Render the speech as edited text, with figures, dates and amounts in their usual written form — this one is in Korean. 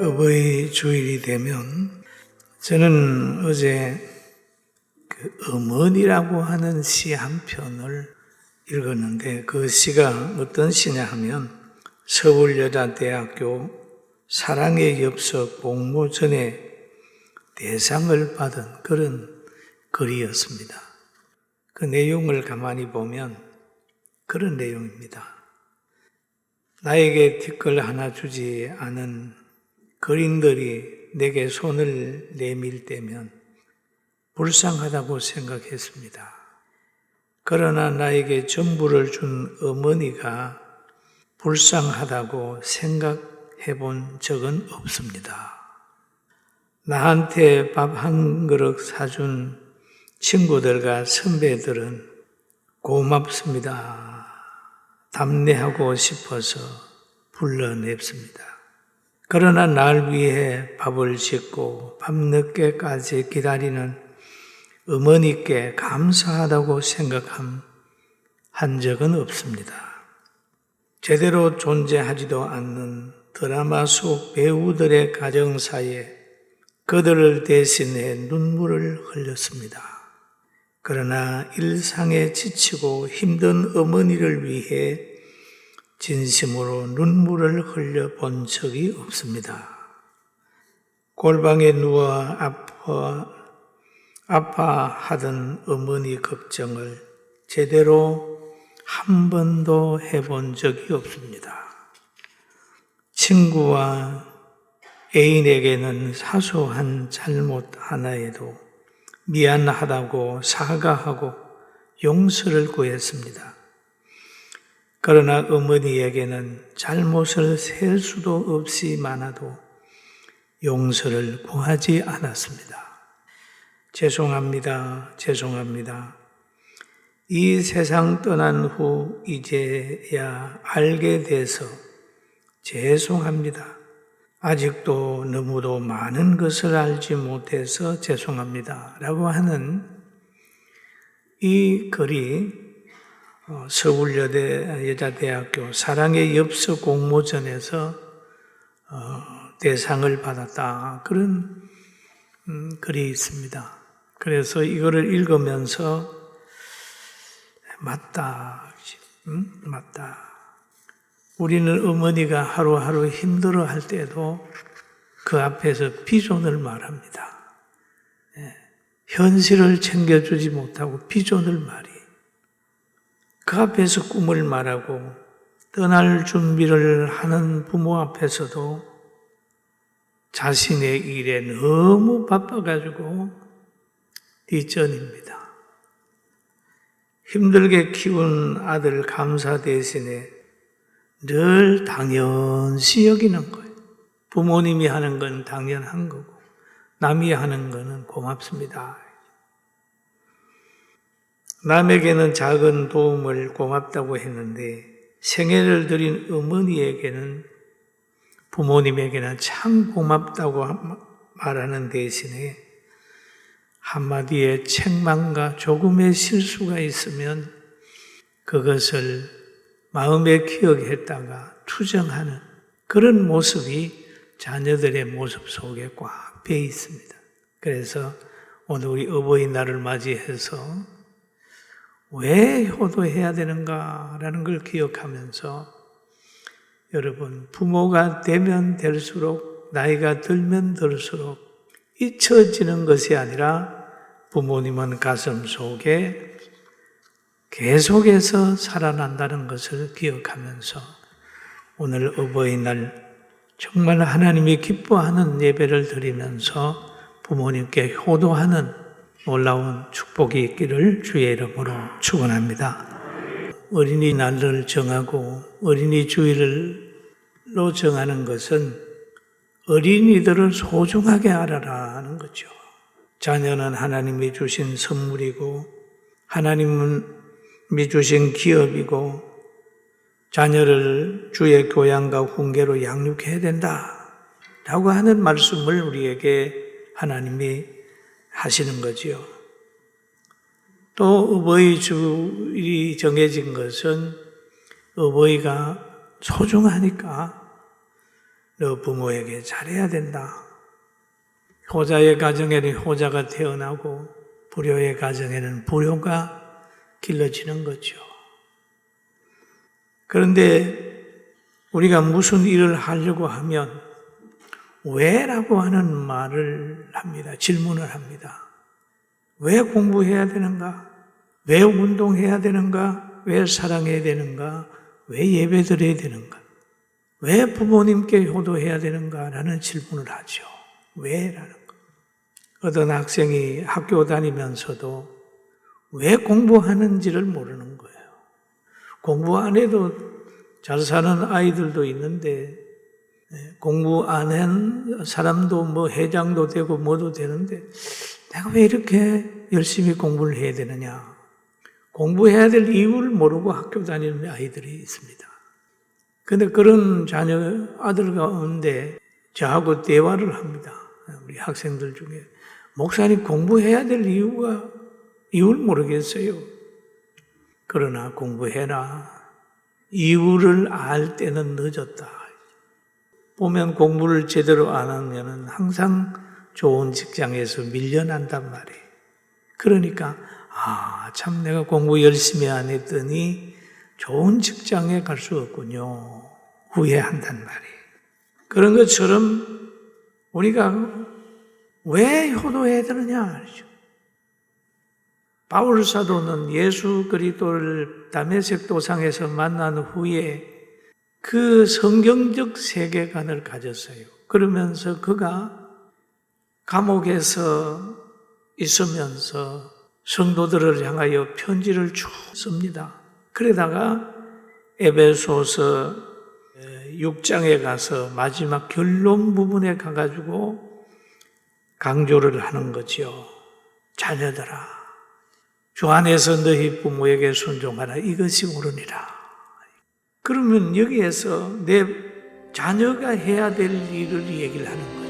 어버이 주일이 되면 저는 어제 어머니라고 하는 시 한 편을 읽었는데, 그 시가 어떤 시냐 하면 서울여자대학교 사랑의 엽서 공모전에 대상을 받은 그런 글이었습니다. 그 내용을 가만히 보면 그런 내용입니다. 나에게 티끌 하나 주지 않은 거린들이 내게 손을 내밀 때면 불쌍하다고 생각했습니다. 그러나 나에게 전부를 준 어머니가 불쌍하다고 생각해 본 적은 없습니다. 나한테 밥 한 그릇 사준 친구들과 선배들은 고맙습니다, 답례하고 싶어서 불러냈습니다. 그러나 날 위해 밥을 짓고 밤늦게까지 기다리는 어머니께 감사하다고 생각한 적은 없습니다. 제대로 존재하지도 않는 드라마 속 배우들의 가정사에 그들을 대신해 눈물을 흘렸습니다. 그러나 일상에 지치고 힘든 어머니를 위해 진심으로 눈물을 흘려본 적이 없습니다. 골방에 누워 아파하던 어머니 걱정을 제대로 한 번도 해본 적이 없습니다. 친구와 애인에게는 사소한 잘못 하나에도 미안하다고 사과하고 용서를 구했습니다. 그러나 어머니에게는 잘못을 셀 수도 없이 많아도 용서를 구하지 않았습니다. 죄송합니다. 이 세상 떠난 후 이제야 알게 돼서 죄송합니다. 아직도 너무도 많은 것을 알지 못해서 죄송합니다. 라고 하는 이 글이 서울여자대학교 사랑의 엽서 공모전에서 대상을 받았다, 그런 글이 있습니다. 그래서 이거를 읽으면서 맞다. 우리는 어머니가 하루하루 힘들어 할 때도 그 앞에서 비전을 말합니다. 현실을 챙겨주지 못하고 비전을 말해. 그 앞에서 꿈을 말하고 떠날 준비를 하는 부모 앞에서도 자신의 일에 너무 바빠가지고 뒷전입니다. 힘들게 키운 아들 감사 대신에 늘 당연시 여기는 거예요. 부모님이 하는 건 당연한 거고 남이 하는 거는 고맙습니다. 남에게는 작은 도움을 고맙다고 했는데 생애를 드린 어머니에게는 부모님에게는 참 고맙다고 말하는 대신에 한마디의 책망과 조금의 실수가 있으면 그것을 마음에 기억했다가 투정하는 그런 모습이 자녀들의 모습 속에 꽉 배어 있습니다. 그래서 오늘 우리 어버이날을 맞이해서 왜 효도해야 되는가라는 걸 기억하면서 여러분, 부모가 되면 될수록, 나이가 들면 들수록 잊혀지는 것이 아니라 부모님은 가슴 속에 계속해서 살아난다는 것을 기억하면서 오늘 어버이날 정말 하나님이 기뻐하는 예배를 드리면서 부모님께 효도하는 놀라운 축복이 있기를 주의 이름으로 축원합니다. 어린이날을 정하고 어린이 주일로 정하는 것은 어린이들을 소중하게 알아라는 거죠. 자녀는 하나님이 주신 선물이고 하나님이 주신 기업이고 자녀를 주의 교양과 훈계로 양육해야 된다라고 하는 말씀을 우리에게 하나님이 하시는 거지요. 또 어버이 주일이 정해진 것은 어버이가 소중하니까 너 부모에게 잘해야 된다. 효자의 가정에는 효자가 태어나고 불효의 가정에는 불효가 길러지는 거죠. 그런데 우리가 무슨 일을 하려고 하면 왜라고 하는 말을 합니다. 질문을 합니다. 왜 공부해야 되는가? 왜 운동해야 되는가? 왜 사랑해야 되는가? 왜 예배드려야 되는가? 왜 부모님께 효도해야 되는가? 라는 질문을 하죠. 왜라는 거. 어떤 학생이 학교 다니면서도 왜 공부하는지를 모르는 거예요. 공부 안 해도 잘 사는 아이들도 있는데 공부 안 한 사람도 뭐 회장도 되고 뭐도 되는데 내가 왜 이렇게 열심히 공부를 해야 되느냐. 공부해야 될 이유를 모르고 학교 다니는 아이들이 있습니다. 근데 그런 자녀 아들 가운데 저하고 대화를 합니다. 우리 학생들 중에 목사님 공부해야 될 이유를 모르겠어요. 그러나 공부해라. 이유를 알 때는 늦었다. 보면 공부를 제대로 안 하면 항상 좋은 직장에서 밀려난단 말이에요. 그러니까 참 내가 공부 열심히 안 했더니 좋은 직장에 갈 수 없군요. 후회한단 말이에요. 그런 것처럼 우리가 왜 효도해야 되느냐. 바울 사도는 예수 그리스도를 다메섹 도상에서 만난 후에 그 성경적 세계관을 가졌어요. 그러면서 그가 감옥에서 있으면서 성도들을 향하여 편지를 쭉 씁니다. 그러다가 에베소서 6장에 가서 마지막 결론 부분에 가가지고 강조를 하는 거죠. 자녀들아, 주 안에서 너희 부모에게 순종하라. 이것이 옳으니라. 그러면 여기에서 내 자녀가 해야 될 일을 얘기를 하는 거예요.